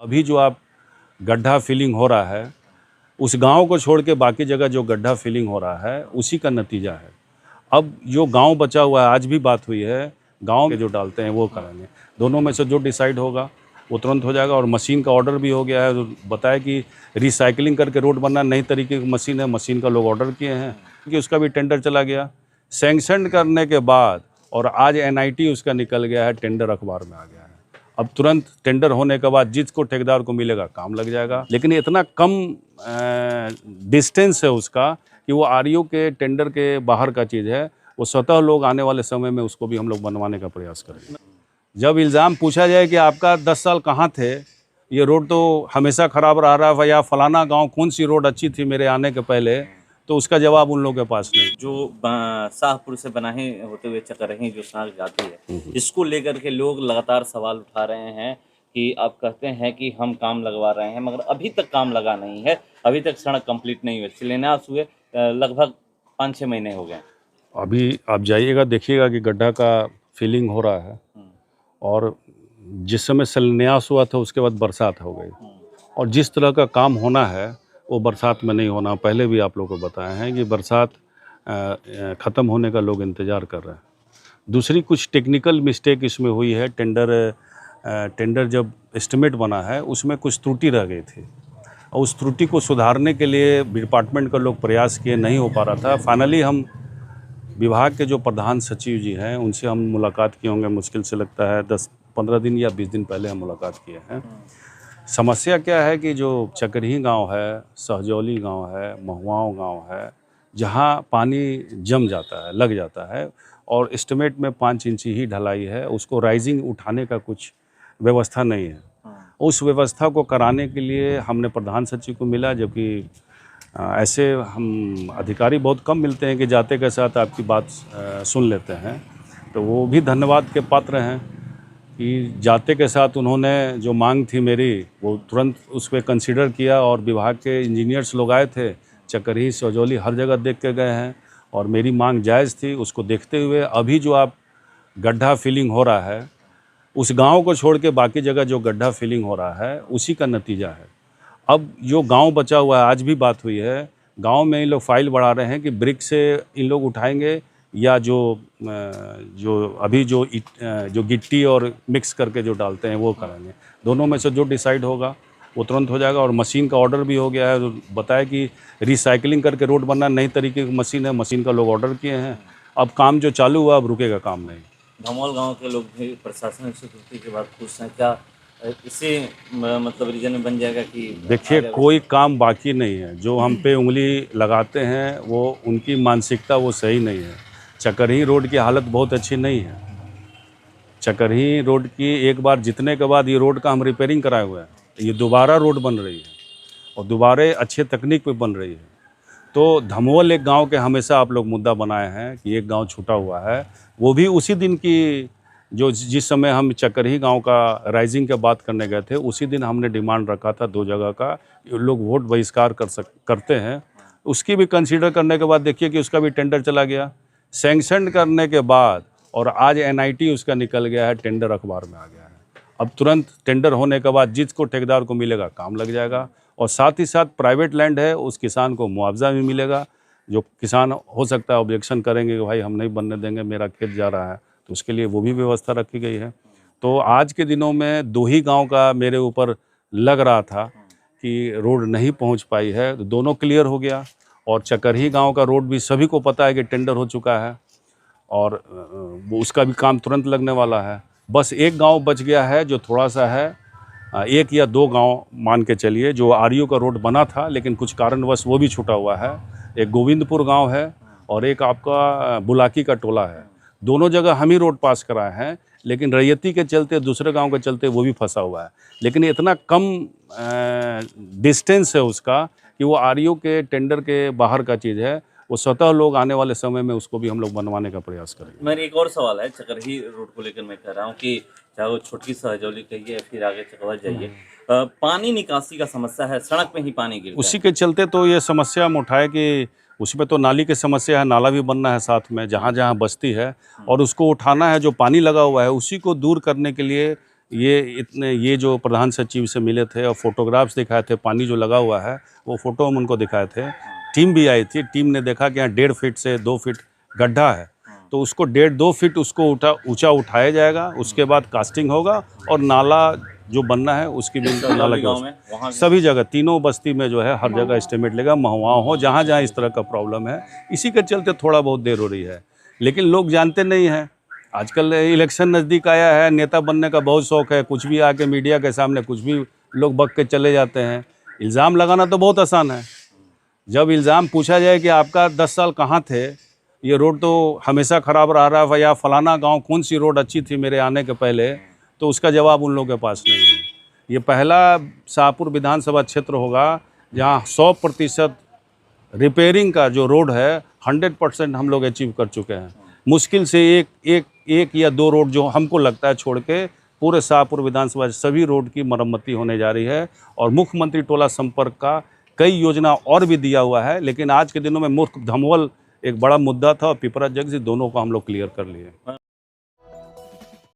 अभी जो आप गड्ढा फिलिंग हो रहा है, उस गांव को छोड़ के बाकी जगह जो गड्ढा फिलिंग हो रहा है उसी का नतीजा है। अब जो गांव बचा हुआ है, आज भी बात हुई है, गांव के जो डालते हैं वो करेंगे। दोनों में से जो डिसाइड होगा वो तुरंत हो जाएगा। और मशीन का ऑर्डर भी हो गया है, तो बताया कि रिसाइकलिंग करके रोड बनना नई तरीके की मशीन है, मशीन का लोग ऑर्डर किए हैं कि उसका भी टेंडर चला गया। सैंक्शन करने के बाद और आज एनआईटी उसका निकल गया है, टेंडर अखबार में आ गया है। अब तुरंत टेंडर होने के बाद जिसको ठेकेदार को मिलेगा काम लग जाएगा। लेकिन इतना कम डिस्टेंस है उसका कि वो आरईओ के टेंडर के बाहर का चीज़ है। वो स्वतः लोग आने वाले समय में उसको भी हम लोग बनवाने का प्रयास करेंगे। जब इल्ज़ाम पूछा जाए कि आपका 10 साल कहाँ थे, ये रोड तो हमेशा ख़राब रह रहा है, या फलाना गांव कौन सी रोड अच्छी थी मेरे आने के पहले, तो उसका जवाब उन लोगों के पास नहीं। जो शाहपुर से बनाहे होते हुए चकरही जो सड़क जाती है, इसको लेकर के लोग लगातार सवाल उठा रहे हैं कि आप कहते हैं कि हम काम लगवा रहे हैं, मगर अभी तक काम लगा नहीं है, अभी तक सड़क कंप्लीट नहीं हुई। शिलान्यास हुए लगभग 5-6 महीने हो गए। अभी आप जाइएगा, देखिएगा कि गड्ढा का फिलिंग हो रहा है, और जिस समय शिलान्यास हुआ था उसके बाद बरसात हो गई, और जिस तरह का काम होना है वो बरसात में नहीं होना। पहले भी आप लोगों को बताया है कि बरसात ख़त्म होने का लोग इंतज़ार कर रहे हैं। दूसरी कुछ टेक्निकल मिस्टेक इसमें हुई है। टेंडर जब एस्टिमेट बना है उसमें कुछ त्रुटि रह गई थी, और उस त्रुटि को सुधारने के लिए डिपार्टमेंट का लोग प्रयास किए, नहीं हो पा रहा था। फाइनली हम विभाग के जो प्रधान सचिव जी हैं उनसे हम मुलाकात किए होंगे, मुश्किल से लगता है 10-15 दिन या 20 दिन पहले हम मुलाकात किए हैं। समस्या क्या है कि जो चकरही गांव है, सहजौली गांव है, महुआओं गांव है, जहां पानी जम जाता है, लग जाता है, और एस्टिमेट में 5 इंच ही ढलाई है, उसको राइजिंग उठाने का कुछ व्यवस्था नहीं है। उस व्यवस्था को कराने के लिए हमने प्रधान सचिव को मिला, जबकि ऐसे हम अधिकारी बहुत कम मिलते हैं कि जाते के साथ आपकी बात सुन लेते हैं। तो वो भी धन्यवाद के पात्र हैं कि जाते के साथ उन्होंने जो मांग थी मेरी वो तुरंत उस पर कंसिडर किया, और विभाग के इंजीनियर्स लोग आए थे, चकरही सहजौली हर जगह देख के गए हैं, और मेरी मांग जायज़ थी। उसको देखते हुए अभी जो आप गड्ढा फिलिंग हो रहा है, उस गांव को छोड़ के बाकी जगह जो गड्ढा फिलिंग हो रहा है उसी का नतीजा है। अब जो गांव बचा हुआ है, आज भी बात हुई है, गांव में इन लोग फाइल बढ़ा रहे हैं कि ब्रिक से इन लोग उठाएंगे, या जो अभी जो गिट्टी और मिक्स करके जो डालते हैं वो करेंगे। दोनों में से जो डिसाइड होगा वो तुरंत हो जाएगा। और मशीन का ऑर्डर भी हो गया है, तो बताया कि रिसाइकलिंग करके रोड बनना नई तरीके की मशीन है, मशीन का लोग ऑर्डर किए हैं। अब काम जो चालू हुआ, अब रुकेगा काम नहीं। धमोल गांव के लोग भी प्रशासनिक स्वीकृति के बाद खुश हैं। क्या इसी मतलब रीजन में बन जाएगा कि देखिए, कोई काम बाकी नहीं है। जो हम पे उंगली लगाते हैं वो उनकी मानसिकता वो सही नहीं है। चकरही रोड की हालत बहुत अच्छी नहीं है। चकरही रोड की एक बार जीतने के बाद ये रोड का हम रिपेयरिंग कराए हुए हैं, ये दोबारा रोड बन रही है, और दोबारा अच्छे तकनीक पे बन रही है। तो धमोल एक गांव के हमेशा आप लोग मुद्दा बनाए हैं कि एक गांव छूटा हुआ है। वो भी उसी दिन की, जो जिस समय हम चकरही गांव का राइजिंग की बात करने गए थे, उसी दिन हमने डिमांड रखा था 2 जगह का, लोग वोट बहिष्कार करते हैं। उसकी भी कंसीडर करने के बाद देखिए कि उसका भी टेंडर चला गया। सैंक्शन करने के बाद और आज एनआईटी उसका निकल गया है, टेंडर अखबार में आ गया है। अब तुरंत टेंडर होने के बाद जिसको ठेकेदार को मिलेगा काम लग जाएगा, और साथ ही साथ प्राइवेट लैंड है, उस किसान को मुआवजा भी मिलेगा। जो किसान हो सकता है ऑब्जेक्शन करेंगे कि भाई हम नहीं बनने देंगे, मेरा खेत जा रहा है, तो उसके लिए वो भी व्यवस्था रखी गई है। तो आज के दिनों में 2 ही गांव का मेरे ऊपर लग रहा था कि रोड नहीं पहुंच पाई है, तो दोनों क्लियर हो गया। और चकरही गांव का रोड भी सभी को पता है कि टेंडर हो चुका है, और वो उसका भी काम तुरंत लगने वाला है। बस एक गांव बच गया है जो थोड़ा सा है, 1 या 2 गांव मान के चलिए, जो आरईओ का रोड बना था, लेकिन कुछ कारणवश वो भी छूटा हुआ है। एक गोविंदपुर गांव है और एक आपका बुलाकी का टोला है। दोनों जगह हम ही रोड पास कराए हैं, लेकिन रैयती के चलते, दूसरे गांव के चलते वो भी फंसा हुआ है। लेकिन इतना कम डिस्टेंस है उसका कि वो आरईओ के टेंडर के बाहर का चीज़ है। वो स्वतः लोग आने वाले समय में उसको भी हम लोग बनवाने का प्रयास करेंगे। मेरा एक और सवाल है, चकरही रोड को लेकर मैं कह रहा हूँ कि चाहे वो छोटी सहजौली कहिए फिर आगे चकवा जाइए, पानी निकासी का समस्या है, सड़क पे ही पानी गिरता है। उसी के चलते तो ये समस्या हम उठाए कि उसमें तो नाली की समस्या है, नाला भी बनना है साथ में, जहाँ जहाँ बस्ती है, और उसको उठाना है। जो पानी लगा हुआ है उसी को दूर करने के लिए ये जो प्रधान सचिव से मिले थे और फोटोग्राफ्स दिखाए थे, पानी जो लगा हुआ है वो फ़ोटो हम उनको दिखाए थे। टीम भी आई थी, टीम ने देखा कि यहाँ 1.5 फीट से 2 फीट गड्ढा है, तो उसको 1.5-2 फीट उसको ऊंचा उठाया जाएगा, उसके बाद कास्टिंग होगा और नाला जो बनना है उसकी भी नाला गाँव में वहाँ सभी जगह तीनों बस्ती में जो है हर जगह एस्टिमेट लेगा, महुआ हो जहाँ जहाँ इस तरह का प्रॉब्लम है। इसी के चलते थोड़ा बहुत देर हो रही है, लेकिन लोग जानते नहीं हैं। आजकल इलेक्शन नज़दीक आया है, नेता बनने का बहुत शौक है, कुछ भी आके मीडिया के सामने कुछ भी लोग बक के चले जाते हैं। इल्ज़ाम लगाना तो बहुत आसान है, जब इल्ज़ाम पूछा जाए कि आपका 10 साल कहाँ थे, ये रोड तो हमेशा ख़राब रहा है, या फलाना गांव कौन सी रोड अच्छी थी मेरे आने के पहले, तो उसका जवाब उन लोगों के पास नहीं है। ये पहला शाहपुर विधानसभा क्षेत्र होगा जहां 100% रिपेयरिंग का जो रोड है 100% हम लोग अचीव कर चुके हैं। मुश्किल से एक या 2 रोड जो हमको लगता है छोड़ के पूरे शाहपुर विधानसभा सभी रोड की मरम्मती होने जा रही है। और मुख्यमंत्री टोला संपर्क का कई योजना और भी दिया हुआ है, लेकिन आज के दिनों में मुख्य धमवल एक बड़ा मुद्दा था और पिपरा जगसी, दोनों को हम लोग क्लियर कर लिए।